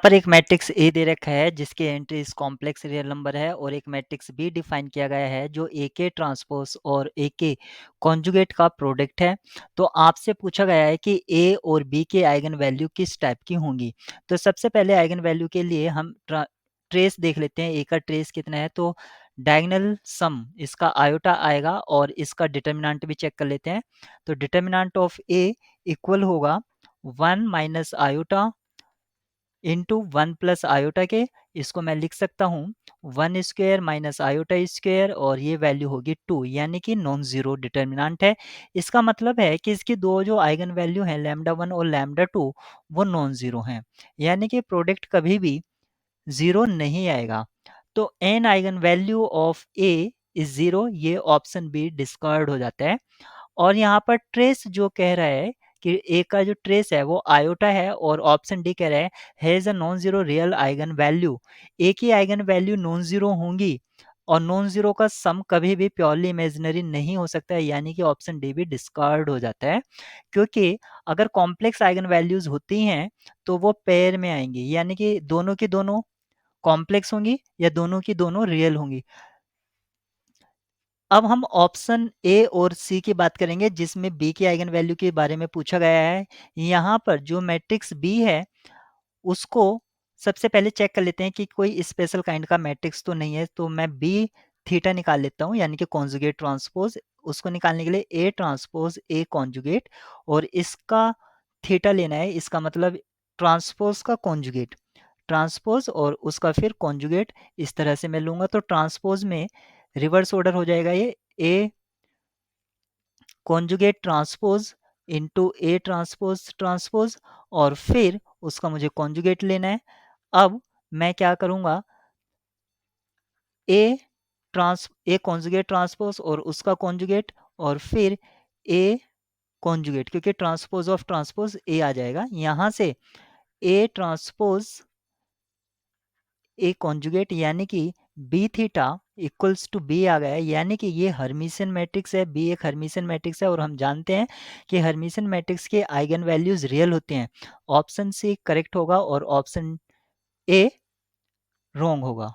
पर एक matrix A दे रखा है जिसके एंट्रीज कॉम्प्लेक्स रियल नंबर है और एक मैट्रिक्स बी डिफाइन किया गया है जो ए के ट्रांसपोज और ए के कॉन्जुगेट का प्रोडक्ट है। तो आपसे पूछा गया है कि ए और बी के आइगन वैल्यू किस टाइप की होंगी। तो सबसे पहले आइगन वैल्यू के लिए हम ट्रेस देख लेते हैं। ए का ट्रेस कितना है, तो डायगोनल सम इसका आयोटा आएगा और इसका डिटर्मिनेंट भी चेक कर लेते हैं। तो डिटर्मिनेंट ऑफ ए इक्वल होगा 1 minus iota into 1 plus iota के। इसको मैं लिख सकता हूँ 1 स्क्वायर माइनस आयोटा स्क्वायर और ये वैल्यू होगी 2, यानी कि नॉन जीरो डिटर्मिनेंट है। इसका मतलब है कि इसकी दो जो आइगन वैल्यू हैं लैम्डा 1 और लैम्डा 2 वो नॉन जीरो हैं, यानी कि प्रोडक्ट कभी भी जीरो नहीं आएगा। तो an eigen value of A is zero, ये ऑप्शन बी डिस्कार्ड हो जाता है। और यहाँ पर ट्रेस जो कह रहा है कि ए का जो ट्रेस है वो आयोटा है और ऑप्शन डी कह रहा है has a non zero real eigenvalue. A की आइगन वैल्यू नॉन जीरो होंगी और नॉन जीरो का सम कभी भी प्योरली इमेजिनरी नहीं हो सकता है, यानी कि ऑप्शन डी भी डिस्कार्ड हो जाता है। क्योंकि अगर कॉम्प्लेक्स आइगन वैल्यूज होती हैं तो वो पेयर में आएंगी, यानी कि दोनों की दोनों कॉम्प्लेक्स होंगी या दोनों की दोनों रियल होंगी। अब हम ऑप्शन ए और सी की बात करेंगे जिसमें बी की आइगन वैल्यू के बारे में पूछा गया है। यहाँ पर जो मैट्रिक्स बी है उसको सबसे पहले चेक कर लेते हैं कि कोई स्पेशल काइंड का मैट्रिक्स तो नहीं है। तो मैं बी थीटा निकाल लेता हूँ, यानी कि कॉन्जुगेट ट्रांसपोज। उसको निकालने के लिए ए ट्रांसपोज ए कॉन्जुगेट और इसका थीटा लेना है, इसका मतलब ट्रांसपोज का कॉन्जुगेट, ट्रांसपोज और उसका फिर कॉन्जुगेट, इस तरह से मैं लूंगा। तो ट्रांसपोज में रिवर्स ऑर्डर हो जाएगा, ये ए conjugate transpose into A transpose transpose और फिर उसका मुझे कॉन्जुगेट लेना है। अब मैं क्या करूंगा, ए कॉन्जुगेट ट्रांसपोज और उसका कॉन्जुगेट और फिर ए कॉन्जुगेट, क्योंकि ट्रांसपोज ऑफ ट्रांसपोज ए आ जाएगा। यहां से ए ट्रांसपोज ए कॉन्जुगेट यानी कि B theta equals to B आ गया है, यानी कि ये हर्मिशन मैट्रिक्स है। बी एक हर्मिशन मैट्रिक्स है और हम जानते हैं कि हर्मिशन मैट्रिक्स के आइगन वैल्यूज रियल होते हैं। ऑप्शन सी करेक्ट होगा और ऑप्शन ए रॉन्ग होगा।